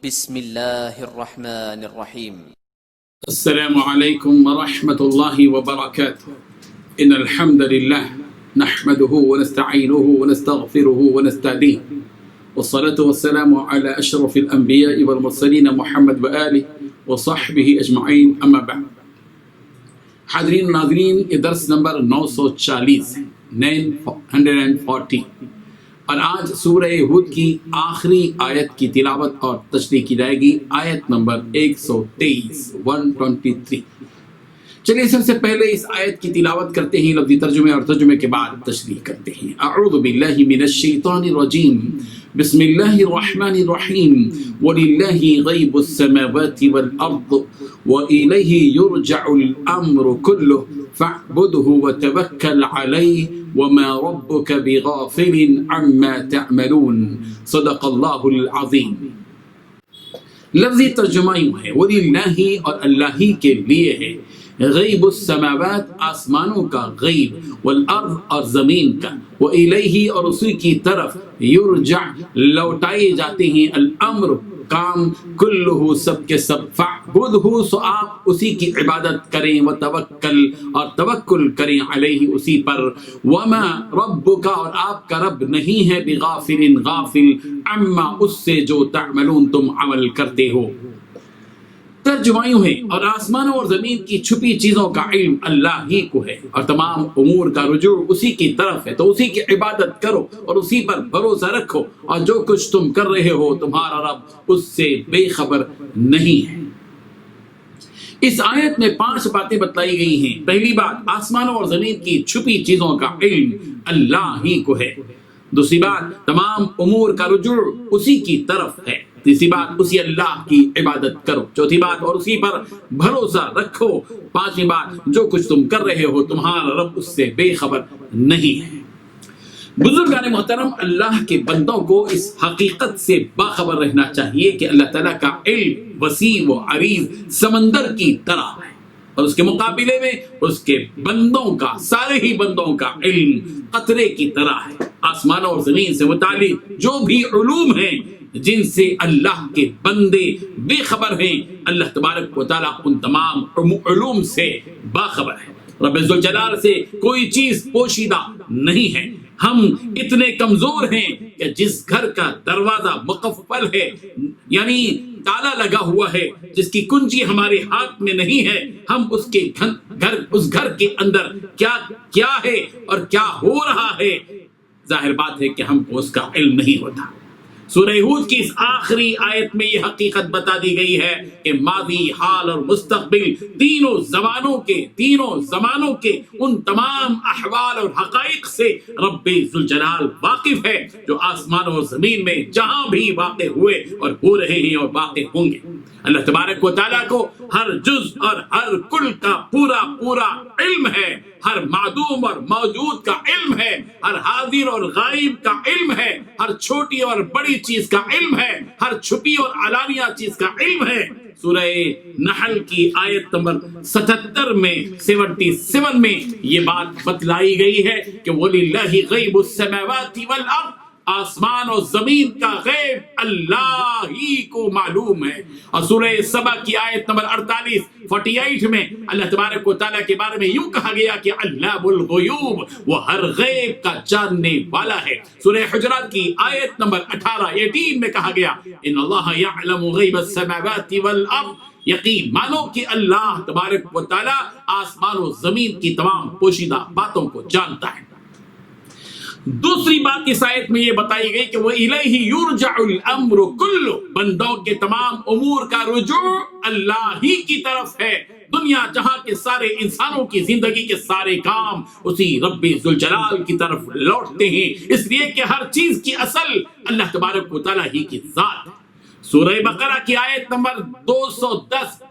بسم الله الرحمن الرحيم. السلام عليكم ورحمة الله وبركاته. إن الحمد لله نحمده ونستعينه ونستغفره ونستهديه والصلاة والسلام على أشرف الأنبياء والمرسلين محمد وآله وصحبه أجمعين أما بعد. حاضرین ناظرین، یہ درس نمبر 940 ہے، 940، اور آج سورہ ہود کی آخری آیت کی تلاوت اور تشریح کی جائے گی، آیت نمبر 123۔ چلیے سب سے پہلے اس آیت کی تلاوت کرتے ہیں، لفظی ترجمے اور ترجمے کے بعد تشریح کرتے ہیں۔ اعوذ باللہ من الشیطان الرجیم، بسم اللہ الرحمن الرحیم، وَلِلَّهِ غَيْبُ السَّمَاوَاتِ وَالْأَرْضِ وَإِلَيْهِ يُرْجَعُ الْأَمْرُ كُلُّهُ فَاعْبُدْهُ وَتَوَكَّلْ عَلَيْهِ وَمَا رَبُّكَ بِغَافِلٍ عَمَّا تَعْمَلُونَ صدق اللہ العظیم۔ لفظی ترجمہ یوں ہے، وَلِلَّهِ، اور اللہ ہی کے لیے ہے، غیب السماوات، آسمانوں کا غیب، والارض، اور زمین کا، وَإِلَيْهِ، اور اسی کی طرف، یرجع، لوٹائے جاتے ہیں، الامر، کام، کلہ، سب کے سب، فاعبدہ، سو آپ اسی کی عبادت کریں، وتوکل، اور توکل کریں، علیہ، اسی پر، وما ربک، اور آپ کا رب نہیں ہے، بغافل، غافل، عما، اس سے جو تعملون، تم عمل کرتے ہو۔ ترجمہ یوں ہے، اور آسمانوں اور زمین کی چھپی چیزوں کا علم اللہ ہی کو ہے، اور تمام امور کا رجوع اسی کی طرف ہے، تو اسی کی عبادت کرو اور اسی پر بھروسہ رکھو، اور جو کچھ تم کر رہے ہو تمہارا رب اس سے بے خبر نہیں ہے۔ اس آیت میں 5 باتیں بتلائی گئی ہیں۔ پہلی بات، آسمانوں اور زمین کی چھپی چیزوں کا علم اللہ ہی کو ہے۔ دوسری بات، تمام امور کا رجوع اسی کی طرف ہے۔ تیسری بات، اسی اللہ کی عبادت کرو۔ چوتھی بات، اور اسی پر بھروسہ رکھو۔ پانچویں بات، جو کچھ تم کر رہے ہو تمہارا رب اس سے بے خبر نہیں ہے۔ بزرگان محترم، اللہ کے بندوں کو اس حقیقت سے باخبر رہنا چاہیے کہ اللہ تعالیٰ کا علم وسیع و عریض سمندر کی طرح ہے، اور اس کے مقابلے میں اس کے بندوں کا، سارے ہی بندوں کا علم قطرے کی طرح ہے۔ آسمانوں اور زمین سے متعلق جو بھی علوم ہیں جن سے اللہ کے بندے بے خبر ہیں، اللہ تبارک و تعالیٰ ان تمام علوم سے باخبر ہے۔ رب ذوالجلال سے کوئی چیز پوشیدہ نہیں ہے۔ ہم اتنے کمزور ہیں کہ جس گھر کا دروازہ مقفل ہے، یعنی تالا لگا ہوا ہے، جس کی کنجی ہمارے ہاتھ میں نہیں ہے، ہم اس گھر کے اندر کیا ہے اور کیا ہو رہا ہے، ظاہر بات ہے کہ ہم کو اس کا علم نہیں ہوتا۔ سورہ ہود کی اس آخری آیت میں یہ حقیقت بتا دی گئی ہے کہ ماضی، حال اور مستقبل، تینوں زمانوں کے ان تمام احوال اور حقائق سے رب ذوالجلال واقف ہے، جو آسمانوں اور زمین میں جہاں بھی واقع ہوئے اور ہو رہے ہیں اور واقع ہوں گے۔ اللہ تبارک و تعالیٰ کو ہر جز اور ہر کل کا پورا علم ہے، ہر معدوم اور موجود کا علم ہے، ہر حاضر اور غائب کا علم ہے، ہر چھوٹی اور بڑی چیز کا علم ہے، ہر چھپی اور علانیہ چیز کا علم ہے۔ سورہ نحل کی آیت نمبر 77 میں یہ بات بتلائی گئی ہے کہ وَلِلَّهِ غَيْبُ السَّمَاوَاتِ وَالْأَرْضِ، آسمان اور زمین کا غیب اللہ ہی کو معلوم ہے۔ اور سورہ سبا کی آیت نمبر 48 میں اللہ تبارک و تعالیٰ کے بارے میں یوں کہا گیا کہ علام الغیوب، وہ ہر غیب کا جاننے والا ہے۔ سورہ حجرات کی آیت نمبر 18 میں کہا گیا ان اللہ یعلم غیب السماوات والارض، یقین مانو کہ اللہ تبارک و تعالیٰ آسمان و زمین کی تمام پوشیدہ باتوں کو جانتا ہے۔ دوسری بات اس آیت میں یہ بتائی گئی کہ وَإِلَيْهِ يُرْجَعُ الْأَمْرُ كُلُّهُ، بندوں کے تمام امور کا رجوع اللہ ہی کی طرف ہے۔ دنیا جہاں کے سارے انسانوں کی زندگی کے سارے کام اسی رب ذوالجلال کی طرف لوٹتے ہیں، اس لیے کہ ہر چیز کی اصل اللہ تبارک و تعالیٰ ہی کی ذات ہے۔ سورہ بقرہ کی آیت نمبر 210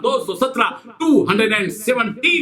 217